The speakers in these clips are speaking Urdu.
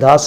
10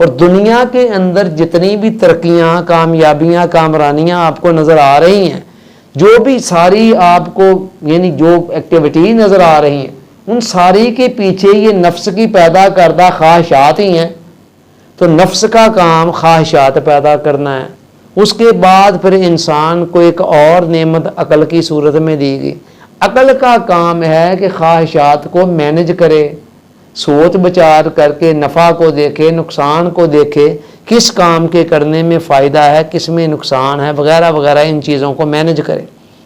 اور دنیا کے اندر جتنی بھی ترقیاں، کامیابیاں، کامرانیاں آپ کو نظر آ رہی ہیں، جو بھی ساری آپ کو یعنی جو ایکٹیویٹی نظر آ رہی ہیں، ان ساری کے پیچھے یہ نفس کی پیدا کردہ خواہشات ہی ہیں۔ تو نفس کا کام خواہشات پیدا کرنا ہے۔ اس کے بعد پھر انسان کو ایک اور نعمت عقل کی صورت میں دی گئی۔ عقل کا کام ہے کہ خواہشات کو مینج کرے، سوچ بچار کر کے نفع کو دیکھے، نقصان کو دیکھے، کس کام کے کرنے میں فائدہ ہے، کس میں نقصان ہے، وغیرہ وغیرہ، ان چیزوں کو مینج کرے،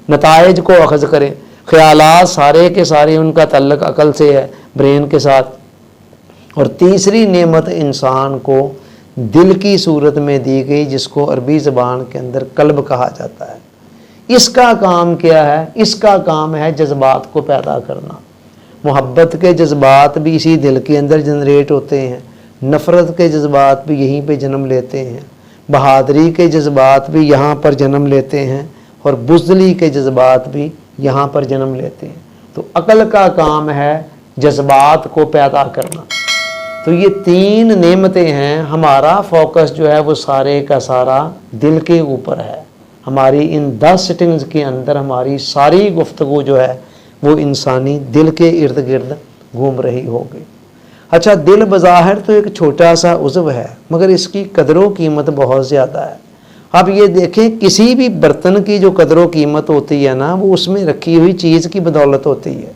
نتائج کو اخذ کرے۔ خیالات سارے کے سارے ان کا تعلق عقل سے ہے، برین کے ساتھ۔ اور تیسری نعمت انسان کو دل کی صورت میں دی گئی، جس کو عربی زبان کے اندر قلب کہا جاتا ہے۔ اس کا کام کیا ہے؟ اس کا کام ہے جذبات کو پیدا کرنا۔ محبت کے جذبات بھی اسی دل کے اندر جنریٹ ہوتے ہیں، نفرت کے جذبات بھی یہیں پہ جنم لیتے ہیں، بہادری کے جذبات بھی یہاں پر جنم لیتے ہیں، اور بزدلی کے جذبات بھی یہاں پر جنم لیتے ہیں۔ تو عقل کا کام ہے جذبات کو پیدا کرنا۔ تو یہ تین نعمتیں ہیں۔ ہمارا فوکس جو ہے وہ سارے کا سارا دل کے اوپر ہے۔ ہماری ان 10 سٹنگز کے اندر ہماری ساری گفتگو جو ہے وہ انسانی دل کے ارد گرد گھوم رہی ہوگی۔ اچھا، دل بظاہر تو ایک چھوٹا سا عضو ہے، مگر اس کی قدر و قیمت بہت زیادہ ہے۔ اب یہ دیکھیں، کسی بھی برتن کی جو قدر و قیمت ہوتی ہے نا، وہ اس میں رکھی ہوئی چیز کی بدولت ہوتی ہے۔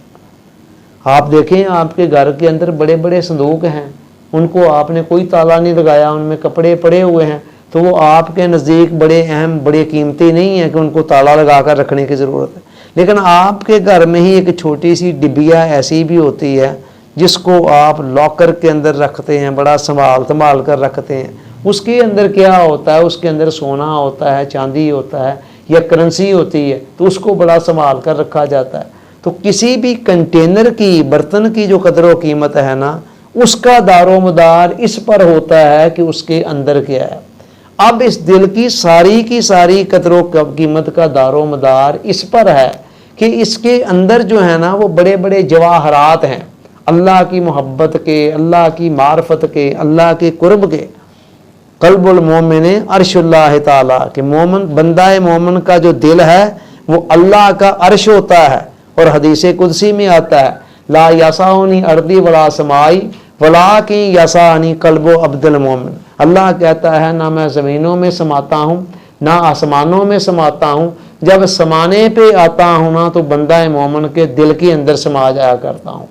آپ دیکھیں، آپ کے گھر کے اندر بڑے بڑے صندوق ہیں، ان کو آپ نے کوئی تالا نہیں لگایا، ان میں کپڑے پڑے ہوئے ہیں، تو وہ آپ کے نزدیک بڑے اہم، بڑے قیمتی نہیں ہیں کہ ان کو تالا لگا کر رکھنے کی ضرورت ہے۔ لیکن آپ کے گھر میں ہی ایک چھوٹی سی ڈبیا ایسی بھی ہوتی ہے جس کو آپ لاکر کے اندر رکھتے ہیں، بڑا سنبھال کر رکھتے ہیں۔ اس کے اندر کیا ہوتا ہے؟ اس کے اندر سونا ہوتا ہے، چاندی ہوتا ہے، یا کرنسی ہوتی ہے، تو اس کو بڑا سنبھال کر رکھا جاتا ہے۔ تو کسی بھی کنٹینر کی، برتن کی جو قدر و قیمت ہے نا، اس کا دار و مدار اس پر ہوتا ہے کہ اس کے اندر کیا ہے۔ اب اس دل کی ساری قدر و قیمت کا دار و مدار اس پر ہے کہ اس کے اندر جو ہے نا وہ بڑے بڑے جواہرات ہیں، اللہ کی محبت کے، اللہ کی معرفت کے، اللہ کے قرب کے۔ قلب المومن عرش اللہ تعالیٰ، کہ مومن، بندہ مومن کا جو دل ہے وہ اللہ کا عرش ہوتا ہے۔ اور حدیث قدسی میں آتا ہے، لا یسعنی ارضی ولا سمائی ولکن یسعنی قلب عبد المومن۔ اللہ کہتا ہے، نہ میں زمینوں میں سماتا ہوں، نہ آسمانوں میں سماتا ہوں، جب سمانے پہ آتا ہوں نا تو بندہ مومن کے دل کے اندر سما جایا کرتا ہوں۔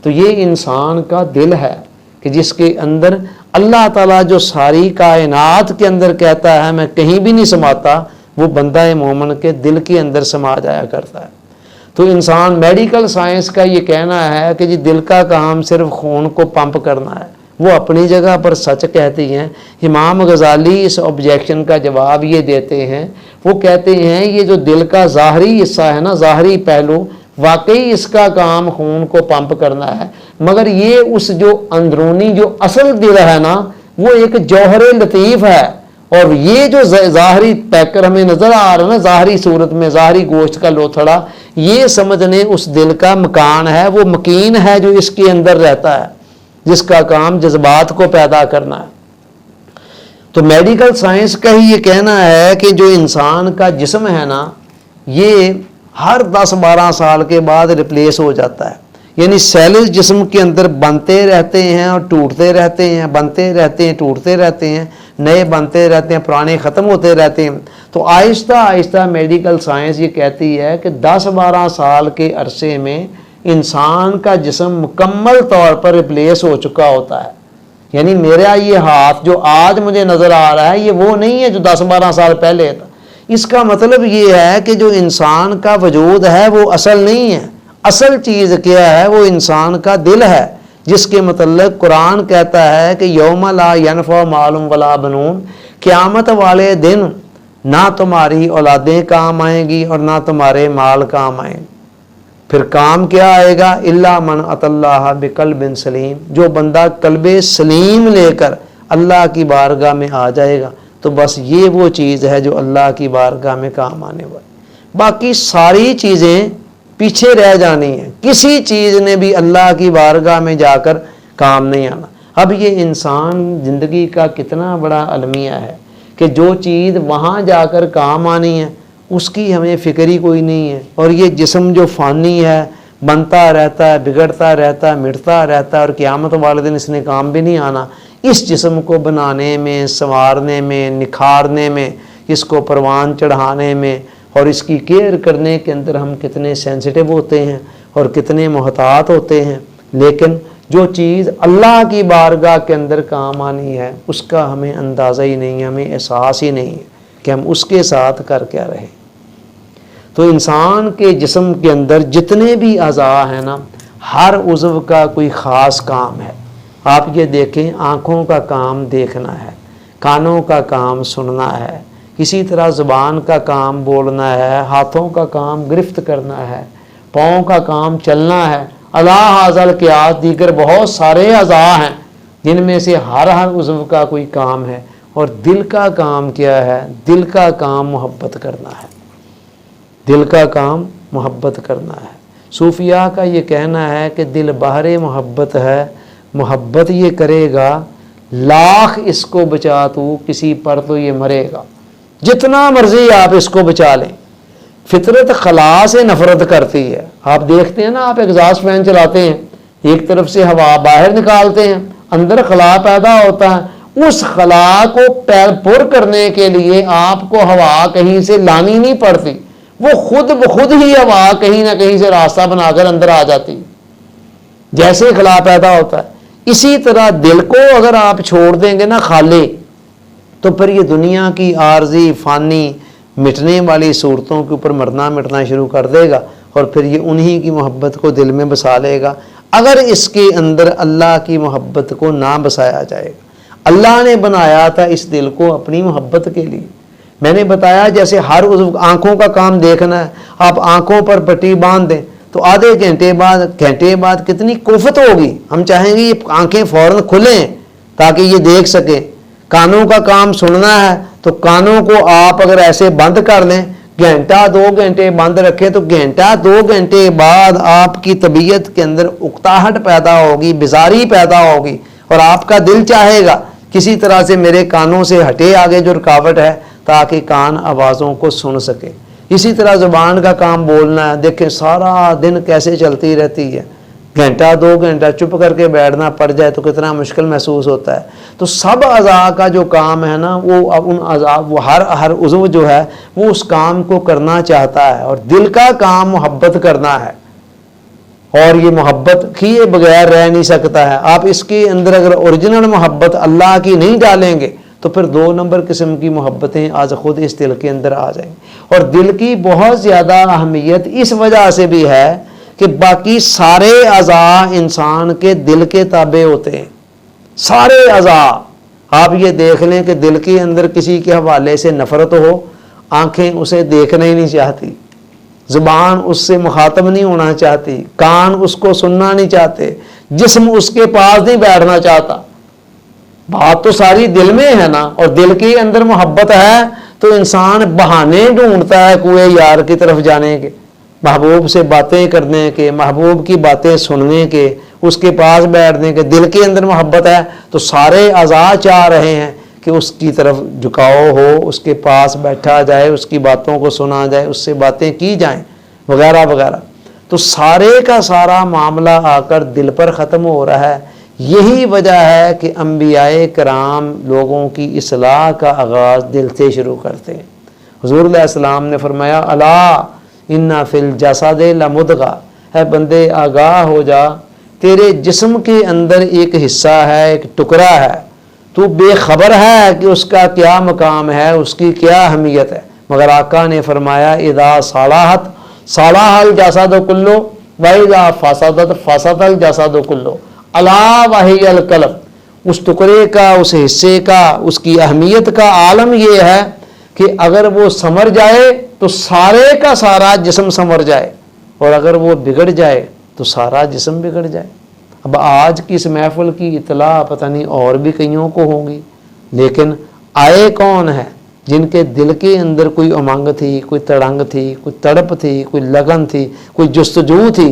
تو یہ انسان کا دل ہے کہ جس کے اندر اللہ تعالیٰ جو ساری کائنات کے اندر کہتا ہے میں کہیں بھی نہیں سماتا، وہ بندہ مومن کے دل کے اندر سما جایا کرتا ہے۔ تو انسان، میڈیکل سائنس کا یہ کہنا ہے کہ جی دل کا کام صرف خون کو پمپ کرنا ہے، وہ اپنی جگہ پر سچ کہتی ہیں۔ امام غزالی اس آبجیکشن کا جواب یہ دیتے ہیں، وہ کہتے ہیں یہ جو دل کا ظاہری حصہ ہے نا، ظاہری پہلو، واقعی اس کا کام خون کو پمپ کرنا ہے، مگر یہ اس جو اندرونی جو اصل دل ہے نا، وہ ایک جوہر لطیف ہے۔ اور یہ جو ظاہری پیکر ہمیں نظر آ رہا ہے نا، ظاہری صورت میں ظاہری گوشت کا لوتھڑا، یہ سمجھنے اس دل کا مکان ہے، وہ مکین ہے جو اس کے اندر رہتا ہے، جس کا کام جذبات کو پیدا کرنا ہے۔ تو میڈیکل سائنس کا ہی یہ کہنا ہے کہ جو انسان کا جسم ہے نا، یہ ہر 10-12 سال کے بعد ریپلیس ہو جاتا ہے، یعنی سیلز جسم کے اندر بنتے رہتے ہیں اور ٹوٹتے رہتے ہیں، بنتے رہتے ہیں، ٹوٹتے رہتے ہیں، نئے بنتے رہتے ہیں، پرانے ختم ہوتے رہتے ہیں۔ تو آہستہ آہستہ میڈیکل سائنس یہ کہتی ہے کہ 10-12 سال کے عرصے میں انسان کا جسم مکمل طور پر ریپلیس ہو چکا ہوتا ہے۔ یعنی میرا یہ ہاتھ جو آج مجھے نظر آ رہا ہے، یہ وہ نہیں ہے جو 10-12 سال پہلے تھا۔ اس کا مطلب یہ ہے کہ جو انسان کا وجود ہے وہ اصل نہیں ہے، اصل چیز کیا ہے؟ وہ انسان کا دل ہے، جس کے متعلق قرآن کہتا ہے کہ یوم لا ینفع مال ولا بنون، قیامت والے دن نہ تمہاری اولادیں کام آئیں گی اور نہ تمہارے مال کام آئیں گے۔ پھر کام کیا آئے گا؟ الا من اتى اللہ بقلب سلیم، جو بندہ قلب سلیم لے کر اللہ کی بارگاہ میں آ جائے گا، تو بس یہ وہ چیز ہے جو اللہ کی بارگاہ میں کام آنے والی۔ باقی ساری چیزیں پیچھے رہ جانی ہیں، کسی چیز نے بھی اللہ کی بارگاہ میں جا کر کام نہیں آنا۔ اب یہ انسان زندگی کا کتنا بڑا المیہ ہے کہ جو چیز وہاں جا کر کام آنی ہے اس کی ہمیں فکر ہی کوئی نہیں ہے، اور یہ جسم جو فانی ہے، بنتا رہتا ہے، بگڑتا رہتا ہے، مٹتا رہتا ہے، اور قیامت والے دن اس نے کام بھی نہیں آنا۔ اس جسم کو بنانے میں، سنوارنے میں، نکھارنے میں، اس کو پروان چڑھانے میں اور اس کی کیئر کرنے کے اندر ہم کتنے سینسٹیو ہوتے ہیں اور کتنے محتاط ہوتے ہیں، لیکن جو چیز اللہ کی بارگاہ کے اندر کام آنی ہے اس کا ہمیں اندازہ ہی نہیں ہے، ہمیں احساس ہی نہیں ہے کہ ہم اس کے ساتھ کر کیا رہے۔ تو انسان کے جسم کے اندر جتنے بھی اعضاء ہیں نا، ہر عضو کا کوئی خاص کام ہے۔ آپ یہ دیکھیں، آنکھوں کا کام دیکھنا ہے، کانوں کا کام سننا ہے، اسی طرح زبان کا کام بولنا ہے، ہاتھوں کا کام گرفت کرنا ہے، پاؤں کا کام چلنا ہے، اعضاء کیا دیگر بہت سارے اعضاء ہیں جن میں سے ہر عضو کا کوئی کام ہے۔ اور دل کا کام کیا ہے؟ دل کا کام محبت کرنا ہے، دل کا کام محبت کرنا ہے۔ صوفیاء کا یہ کہنا ہے کہ دل بحر محبت ہے، محبت یہ کرے گا، لاکھ اس کو بچا تو کسی پر تو یہ مرے گا۔ جتنا مرضی آپ اس کو بچا لیں، فطرت خلا سے نفرت کرتی ہے۔ آپ دیکھتے ہیں نا، آپ ایگزاسٹ فین چلاتے ہیں، ایک طرف سے ہوا باہر نکالتے ہیں، اندر خلا پیدا ہوتا ہے، اس خلا کو پر کرنے کے لیے آپ کو ہوا کہیں سے لانی نہیں پڑتی، وہ خود بخود ہی ہوا کہیں نہ کہیں سے راستہ بنا کر اندر آ جاتی جیسے خلا پیدا ہوتا ہے۔ اسی طرح دل کو اگر آپ چھوڑ دیں گے نا خالی، تو پھر یہ دنیا کی عارضی فانی مٹنے والی صورتوں کے اوپر مرنا مٹنا شروع کر دے گا، اور پھر یہ انہی کی محبت کو دل میں بسا لے گا اگر اس کے اندر اللہ کی محبت کو نہ بسایا جائے گا۔ اللہ نے بنایا تھا اس دل کو اپنی محبت کے لیے۔ میں نے بتایا جیسے ہر عضو، آنکھوں کا کام دیکھنا ہے، آپ آنکھوں پر پٹی باندھ دیں تو آدھے گھنٹے بعد کتنی کوفت ہوگی، ہم چاہیں گے یہ آنکھیں فوراً کھلیں تاکہ یہ دیکھ سکیں۔ کانوں کا کام سننا ہے تو کانوں کو آپ اگر ایسے بند کر لیں، گھنٹہ 2 گھنٹے بند رکھیں تو گھنٹہ 2 گھنٹے بعد آپ کی طبیعت کے اندر اکتاہٹ پیدا ہوگی، بیزاری پیدا ہوگی، اور آپ کا دل چاہے گا کسی طرح سے میرے کانوں سے ہٹے آگے جو رکاوٹ ہے تاکہ کان آوازوں کو سن سکے۔ اسی طرح زبان کا کام بولنا ہے، دیکھیں سارا دن کیسے چلتی رہتی ہے، گھنٹہ 2 گھنٹہ چپ کر کے بیٹھنا پڑ جائے تو کتنا مشکل محسوس ہوتا ہے۔ تو سب اعضاء کا جو کام ہے نا، وہ ان اعضاء، وہ ہر عضو جو ہے وہ اس کام کو کرنا چاہتا ہے، اور دل کا کام محبت کرنا ہے، اور یہ محبت کیے بغیر رہ نہیں سکتا ہے۔ آپ اس کے اندر اگر اوریجنل محبت اللہ کی نہیں ڈالیں گے تو پھر 2 نمبر قسم کی محبتیں آج خود اس دل کے اندر آ جائیں گی۔ اور دل کی بہت زیادہ اہمیت اس وجہ سے بھی ہے کہ باقی سارے اعضاء انسان کے دل کے تابع ہوتے ہیں، سارے اعضاء۔ آپ یہ دیکھ لیں کہ دل کے اندر کسی کے حوالے سے نفرت ہو، آنکھیں اسے دیکھنا ہی نہیں چاہتی، زبان اس سے مخاطب نہیں ہونا چاہتی، کان اس کو سننا نہیں چاہتے، جسم اس کے پاس نہیں بیٹھنا چاہتا۔ بات تو ساری دل میں ہے نا، اور دل کے اندر محبت ہے تو انسان بہانے ڈھونڈتا ہے کوئے یار کی طرف جانے کے، محبوب سے باتیں کرنے کے، محبوب کی باتیں سننے کے، اس کے پاس بیٹھنے کے۔ دل کے اندر محبت ہے تو سارے اعضاء چاہ رہے ہیں کہ اس کی طرف جھکاؤ ہو، اس کے پاس بیٹھا جائے، اس کی باتوں کو سنا جائے، اس سے باتیں کی جائیں وغیرہ وغیرہ۔ تو سارے کا سارا معاملہ آ کر دل پر ختم ہو رہا ہے۔ یہی وجہ ہے کہ انبیاء کرام لوگوں کی اصلاح کا آغاز دل سے شروع کرتے ہیں۔ حضور علیہ السلام نے فرمایا الا ان فی الجسد لمضغہ، اے بندے آگاہ ہو جا، تیرے جسم کے اندر ایک حصہ ہے، ایک ٹکڑا ہے، تو بے خبر ہے کہ اس کا کیا مقام ہے، اس کی کیا اہمیت ہے۔ مگر آقا نے فرمایا اذا صلحت صلح الجسد کلہ واذا فسدت فسد الجسد کلہ الا وہی القلب۔ اس ٹکڑے کا، اس حصے کا، اس کی اہمیت کا عالم یہ ہے کہ اگر وہ سنور جائے تو سارے کا سارا جسم سنور جائے، اور اگر وہ بگڑ جائے تو سارا جسم بگڑ جائے۔ اب آج کی اس محفل کی اطلاع پتہ نہیں اور بھی کئیوں کو ہوگی، لیکن آئے کون ہیں جن کے دل کے اندر کوئی امنگ تھی، کوئی تڑنگ تھی، کوئی تڑپ تھی، کوئی لگن تھی، کوئی جستجو تھی،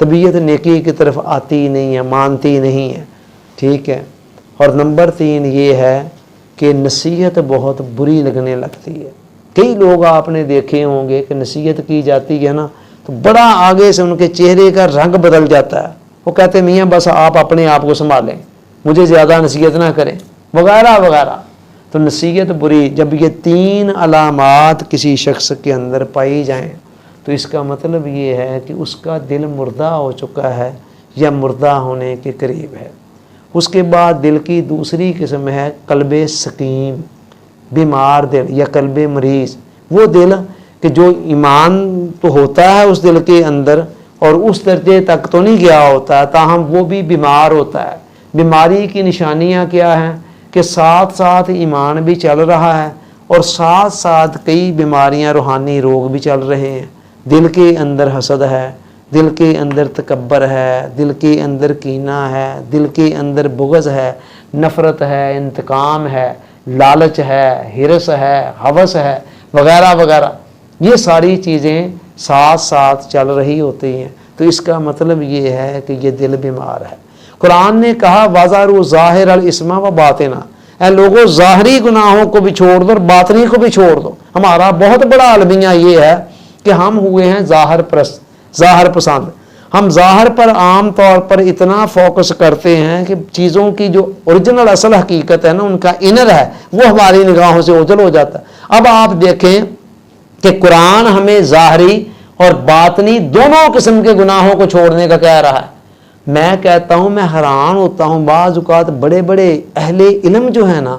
طبیعت نیکی کی طرف آتی نہیں ہے، مانتی نہیں ہے، ٹھیک ہے۔ اور نمبر 3 یہ ہے کہ نصیحت بہت بری لگنے لگتی ہے۔ کئی لوگ آپ نے دیکھے ہوں گے کہ نصیحت کی جاتی ہے نا تو بڑا آگے سے ان کے چہرے کا رنگ بدل جاتا ہے، وہ کہتے ہیں میاں بس آپ اپنے آپ کو سنبھالیں، مجھے زیادہ نصیحت نہ کریں وغیرہ وغیرہ۔ تو نصیحت بری، جب یہ 3 علامات کسی شخص کے اندر پائی جائیں تو اس کا مطلب یہ ہے کہ اس کا دل مردہ ہو چکا ہے یا مردہ ہونے کے قریب ہے۔ اس کے بعد دل کی دوسری قسم ہے قلب سقیم، بیمار دل یا قلب مریض، وہ دل کہ جو ایمان تو ہوتا ہے اس دل کے اندر اور اس درجے تک تو نہیں گیا ہوتا ہے، تاہم وہ بھی بیمار ہوتا ہے۔ بیماری کی نشانیاں کیا ہیں کہ ساتھ ساتھ ایمان بھی چل رہا ہے اور ساتھ ساتھ کئی بیماریاں روحانی روگ بھی چل رہے ہیں۔ دل کے اندر حسد ہے، دل کے اندر تکبر ہے، دل کے اندر کینہ ہے، دل کے اندر بغض ہے، نفرت ہے، انتقام ہے، لالچ ہے، ہرس ہے، ہوس ہے وغیرہ وغیرہ، یہ ساری چیزیں ساتھ ساتھ چل رہی ہوتی ہیں۔ تو اس کا مطلب یہ ہے کہ یہ دل بیمار ہے۔ قرآن نے کہا وَذَرُوا ظَاهِرَ الْإِثْمَ وَبَاطِنَهُ، اے لوگوں ظاہری گناہوں کو بھی چھوڑ دو اور باطنی کو بھی چھوڑ دو۔ ہمارا بہت بڑا المیہ یہ ہے کہ ہم ہوئے ہیں ظاہر پرست، ظاہر پسند۔ ہم ظاہر پر عام طور پر اتنا فوکس کرتے ہیں کہ چیزوں کی جو اوریجنل اصل حقیقت ہے نا، ان کا انر ہے، وہ ہماری نگاہوں سے اوجھل ہو جاتا ہے۔ اب آپ دیکھیں کہ قرآن ہمیں ظاہری اور باطنی دونوں قسم کے گناہوں کو چھوڑنے کا کہہ رہا ہے۔ میں کہتا ہوں، میں حیران ہوتا ہوں، بعض اوقات بڑے بڑے اہل علم جو ہیں نا،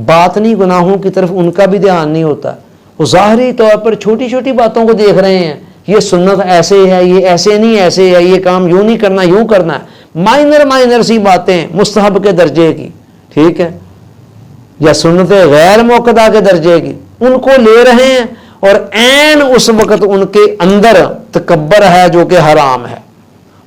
باطنی گناہوں کی طرف ان کا بھی دھیان نہیں ہوتا، وہ ظاہری طور پر چھوٹی چھوٹی باتوں کو دیکھ رہے ہیں، یہ سنت ایسے ہے، یہ ایسے نہیں ایسے ہے، یہ کام یوں نہیں کرنا یوں کرنا ہے، مائنر سی باتیں مستحب کے درجے کی، ٹھیک ہے، یا سنت غیر موقدہ کے درجے کی، ان کو لے رہے ہیں اور عین اس وقت ان کے اندر تکبر ہے جو کہ حرام ہے،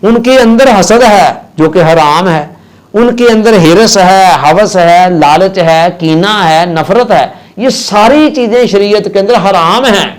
ان کے اندر حسد ہے جو کہ حرام ہے، ان کے اندر ہرس ہے، ہوس ہے، لالچ ہے، کینہ ہے، نفرت ہے، یہ ساری چیزیں شریعت کے اندر حرام ہیں۔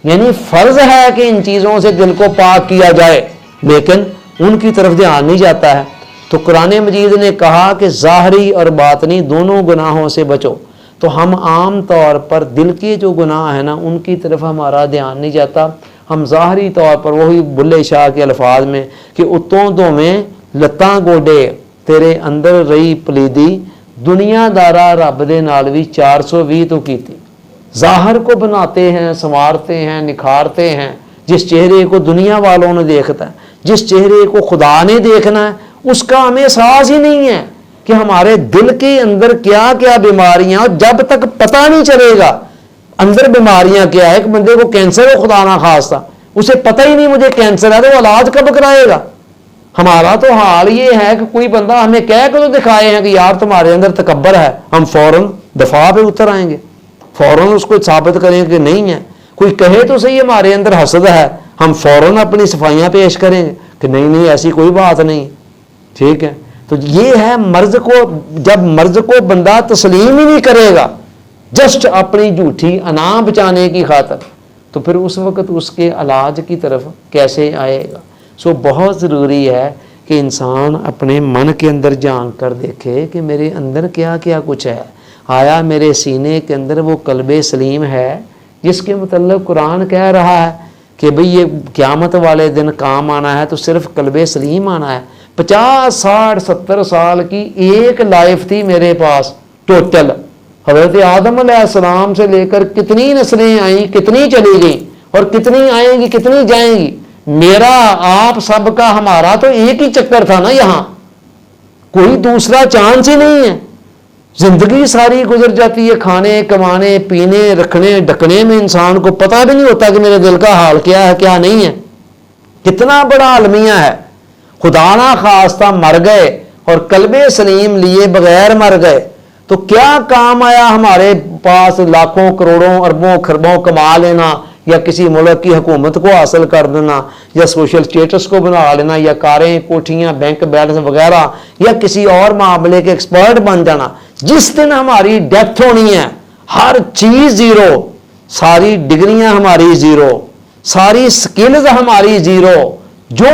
یعنی فرض ہے کہ ان چیزوں سے دل کو پاک کیا جائے، لیکن ان کی طرف دھیان نہیں جاتا ہے۔ تو قرآن مجید نے کہا کہ ظاہری اور باطنی دونوں گناہوں سے بچو، تو ہم عام طور پر دل کے جو گناہ ہیں نا ان کی طرف ہمارا دھیان نہیں جاتا، ہم ظاہری طور پر وہی بلے شاہ کے الفاظ میں کہ اتوں دو میں لتاں گوڈے تیرے اندر رہی پلیدی، دنیا دارا رب دے نال بھی 420 تو کیتی۔ ظاہر کو بناتے ہیں، سنوارتے ہیں، نکھارتے ہیں، جس چہرے کو دنیا والوں نے دیکھتا ہے، جس چہرے کو خدا نے دیکھنا ہے، اس کا ہمیں احساس ہی نہیں ہے کہ ہمارے دل کے اندر کیا کیا بیماریاں، جب تک پتہ نہیں چلے گا اندر بیماریاں کیا ہے۔ ایک بندے کو کینسر ہو خدا نہ خواستہ، اسے پتہ ہی نہیں مجھے کینسر ہے، تو وہ علاج کب کرائے گا؟ ہمارا تو حال یہ ہے کہ کوئی بندہ ہمیں کہہ کے تو دکھائے ہیں کہ یار تمہارے اندر تکبر ہے، ہم فوراً دفاع پہ اتر آئیں گے، فوراً اس کو ثابت کریں کہ نہیں ہے۔ کوئی کہے تو صحیح ہمارے اندر حسد ہے، ہم فوراً اپنی صفائیاں پیش کریں گے کہ نہیں ایسی کوئی بات نہیں، ٹھیک ہے۔ تو یہ ہے مرض کو، جب مرض کو بندہ تسلیم ہی نہیں کرے گا جسٹ اپنی جھوٹی انا بچانے کی خاطر، تو پھر اس وقت اس کے علاج کی طرف کیسے آئے گا؟ سو بہت ضروری ہے کہ انسان اپنے من کے اندر جان کر دیکھے کہ میرے اندر کیا کیا کچھ ہے، آیا میرے سینے کے اندر وہ قلب سلیم ہے جس کے متعلق قرآن کہہ رہا ہے کہ بھئی یہ قیامت والے دن کام آنا ہے تو صرف قلب سلیم آنا ہے۔ 50 60 70 سال کی ایک لائف تھی میرے پاس ٹوٹل، حضرت آدم علیہ السلام سے لے کر کتنی نسلیں آئیں، کتنی چلی گئیں اور کتنی آئیں گی، کتنی جائیں گی، میرا آپ سب کا ہمارا تو ایک ہی چکر تھا نا، یہاں کوئی دوسرا چانس ہی نہیں ہے۔ زندگی ساری گزر جاتی ہے کھانے کمانے پینے رکھنے ڈکنے میں، انسان کو پتہ بھی نہیں ہوتا کہ میرے دل کا حال کیا ہے کیا نہیں ہے۔ کتنا بڑا المیہ ہے، خدا نہ خواستہ مر گئے اور قلب سلیم لیے بغیر مر گئے تو کیا کام آیا ہمارے پاس لاکھوں کروڑوں اربوں خربوں کما لینا، یا کسی ملک کی حکومت کو حاصل کر دینا، یا سوشل سٹیٹس کو بنا لینا، یا کاریں کوٹھیاں بینک بیلنس وغیرہ، یا کسی اور معاملے کے ایکسپرٹ بن جانا۔ جس دن ہماری ڈیتھ ہونی ہے ہر چیز زیرو، ساری ڈگریاں ہماری زیرو، ساری سکلز ہماری زیرو، جو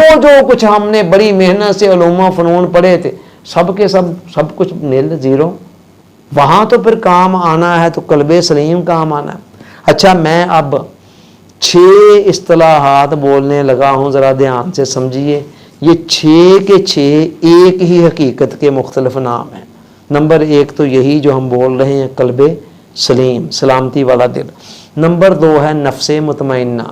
کچھ ہم نے بڑی محنت سے علوم و فنون پڑھے تھے سب کے سب کچھ نیل زیرو. وہاں تو پھر کام آنا ہے تو قلب سلیم کام آنا ہے. اچھا میں اب 6 اصطلاحات بولنے لگا ہوں, ذرا دھیان سے سمجھیے. یہ 6 کے 6 ایک ہی حقیقت کے مختلف نام ہیں. نمبر 1 تو یہی جو ہم بول رہے ہیں قلب سلیم, سلامتی والا دل. نمبر 2 ہے نفس مطمئنہ.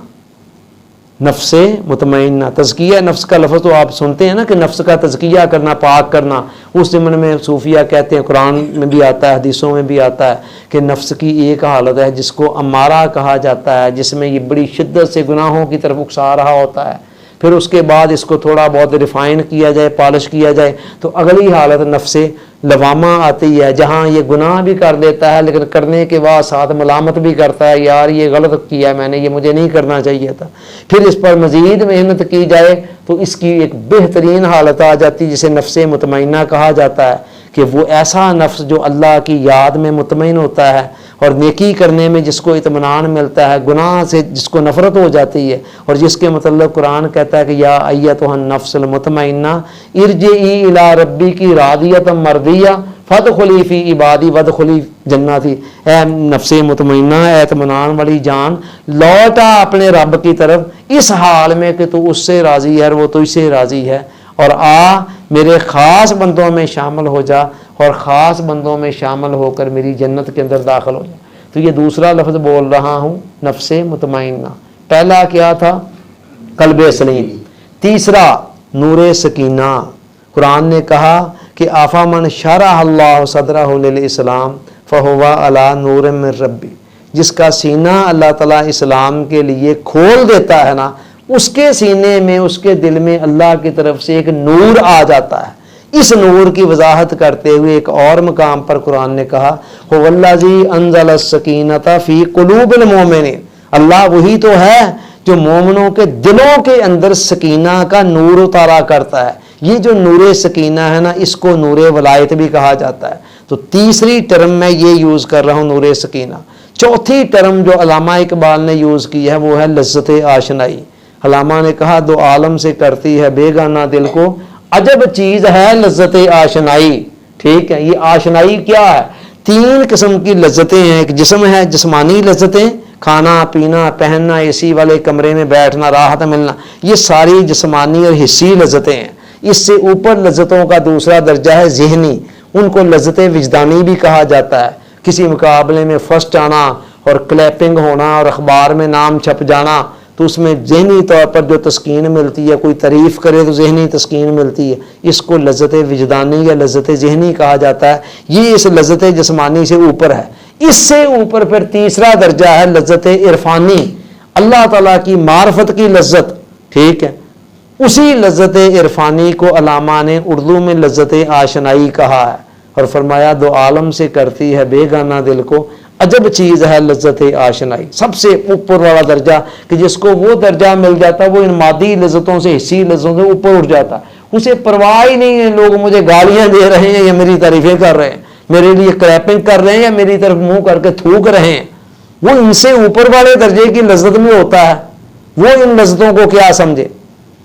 نفس مطمئنہ, تزکیہ نفس کا لفظ تو آپ سنتے ہیں نا کہ نفس کا تزکیہ کرنا, پاک کرنا. اس ضمن میں صوفیہ کہتے ہیں, قرآن میں بھی آتا ہے, حدیثوں میں بھی آتا ہے کہ نفس کی ایک حالت ہے جس کو امارہ کہا جاتا ہے, جس میں یہ بڑی شدت سے گناہوں کی طرف اکسا رہا ہوتا ہے. پھر اس کے بعد اس کو تھوڑا بہت ریفائن کیا جائے, پالش کیا جائے تو اگلی حالت نفس لوامہ آتی ہے, جہاں یہ گناہ بھی کر دیتا ہے لیکن کرنے کے بعد ساتھ ملامت بھی کرتا ہے, یار یہ غلط کیا میں نے, یہ مجھے نہیں کرنا چاہیے تھا. پھر اس پر مزید محنت کی جائے تو اس کی ایک بہترین حالت آ جاتی جسے نفس مطمئنہ کہا جاتا ہے, کہ وہ ایسا نفس جو اللہ کی یاد میں مطمئن ہوتا ہے اور نیکی کرنے میں جس کو اطمینان ملتا ہے, گناہ سے جس کو نفرت ہو جاتی ہے, اور جس کے متعلق قرآن کہتا ہے کہ یا ایتھا النفس المطمئنہ ارجعی الی ربک راضیۃ مرضیہ فادخلی فی عبادی وادخلی جنتی. اے نفس مطمئنہ, اے اطمینان والی جان, لوٹا اپنے رب کی طرف اس حال میں کہ تو اس سے راضی ہے اور وہ تجھ سے راضی ہے, اور آ میرے خاص بندوں میں شامل ہو جا, اور خاص بندوں میں شامل ہو کر میری جنت کے اندر داخل ہو جا. تو یہ دوسرا لفظ بول رہا ہوں, نفس مطمئنہ. پہلا کیا تھا؟ قلب سلیم. تیسرا نور سکینہ. قرآن نے کہا کہ آفامن شرح اللہ صدرہ للاسلام فہو علی نور من ربی, جس کا سینہ اللہ تعالیٰ اسلام کے لیے کھول دیتا ہے نا, اس کے سینے میں, اس کے دل میں اللہ کی طرف سے ایک نور آ جاتا ہے. اس نور کی وضاحت کرتے ہوئے ایک اور مقام پر قرآن نے کہا هو الذی انزل السکینۃ فی قلوب المؤمنین, اللہ وہی تو ہے جو مومنوں کے دلوں کے اندر سکینہ کا نور اتارا کرتا ہے. یہ جو نور سکینہ ہے نا, اس کو نور ولایت بھی کہا جاتا ہے. تو تیسری ٹرم میں یہ یوز کر رہا ہوں نور سکینہ. چوتھی ٹرم جو علامہ اقبال نے یوز کی ہے وہ ہے لذت آشنائی. علامہ نے کہا دو عالم سے کرتی ہے بیگانہ دل کو, عجب چیز ہے لذت آشنائی. ٹھیک ہے, یہ آشنائی کیا ہے؟ 3 قسم کی لذتیں ہیں. ایک جسم ہے, جسمانی لذتیں, کھانا پینا, پہننا, اے سی والے کمرے میں بیٹھنا, راحت ملنا, یہ ساری جسمانی اور حسی لذتیں ہیں. اس سے اوپر لذتوں کا دوسرا درجہ ہے ذہنی. ان کو لذت وجدانی بھی کہا جاتا ہے. کسی مقابلے میں فرسٹ آنا اور کلیپنگ ہونا اور اخبار میں نام چھپ جانا, تو اس میں ذہنی طور پر جو تسکین ملتی ہے, کوئی تعریف کرے تو ذہنی تسکین ملتی ہے, اس کو لذت وجدانی یا لذت ذہنی کہا جاتا ہے. یہ اس لذت جسمانی سے اوپر ہے. اس سے اوپر پھر تیسرا درجہ ہے لذت عرفانی, اللہ تعالیٰ کی معرفت کی لذت. ٹھیک ہے, اسی لذت عرفانی کو علامہ نے اردو میں لذت آشنائی کہا ہے, اور فرمایا دو عالم سے کرتی ہے بیگانہ دل کو, عجب چیز ہے لذت آشنائی. سب سے اوپر والا درجہ کہ جس کو وہ درجہ مل جاتا ہے وہ ان مادی لذتوں سے, حسی لذتوں سے اوپر اٹھ جاتا ہے. اسے پرواہ ہی نہیں ہے لوگ مجھے گالیاں دے رہے ہیں یا میری تعریفیں کر رہے ہیں, میرے لیے کلیپنگ کر رہے ہیں یا میری طرف منہ کر کے تھوک رہے ہیں. وہ ان سے اوپر والے درجے کی لذت میں ہوتا ہے, وہ ان لذتوں کو کیا سمجھے.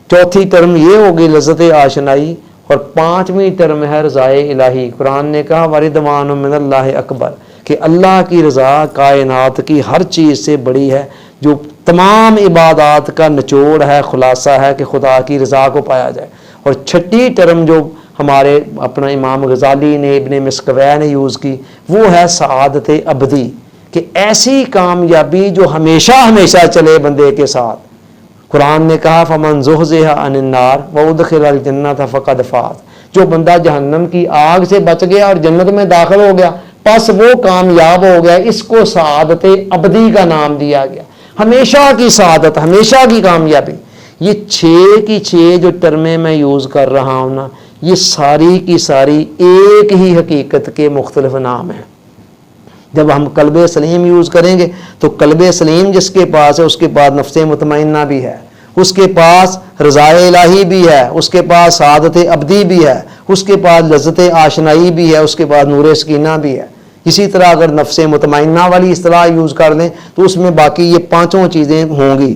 چوتھی ٹرم یہ ہوگی لذت آشنائی, اور 5ویں ٹرم ہے رضائے الہی. قرآن نے کہا وردوان من اللہ اکبر, کہ اللہ کی رضا کائنات کی ہر چیز سے بڑی ہے, جو تمام عبادات کا نچوڑ ہے, خلاصہ ہے کہ خدا کی رضا کو پایا جائے. اور 6ٹھی ٹرم جو ہمارے اپنا امام غزالی نے, ابن مسکویہ نے یوز کی, وہ ہے سعادت ابدی, کہ ایسی کامیابی جو ہمیشہ ہمیشہ چلے بندے کے ساتھ. قرآن نے کہا فمن زحزح عن النار وادخل الجنۃ فقد فاز, جو بندہ جہنم کی آگ سے بچ گیا اور جنت میں داخل ہو گیا پس وہ کامیاب ہو گیا. اس کو سعادت ابدی کا نام دیا گیا, ہمیشہ کی سعادت, ہمیشہ کی کامیابی. یہ 6 کی 6 جو ٹرمیں میں یوز کر رہا ہوں نا, یہ ساری کی ساری ایک ہی حقیقت کے مختلف نام ہیں. جب ہم قلب سلیم یوز کریں گے تو قلب سلیم جس کے پاس ہے اس کے پاس نفس مطمئنہ بھی ہے, اس کے پاس رضائے الہی بھی ہے, اس کے پاس سعادت ابدی بھی ہے, اس کے پاس لذت آشنائی بھی ہے, اس کے پاس نور سکینہ بھی ہے. اسی طرح اگر نفس مطمئنہ والی اصطلاح یوز کر لیں تو اس میں باقی یہ 5 چیزیں ہوں گی.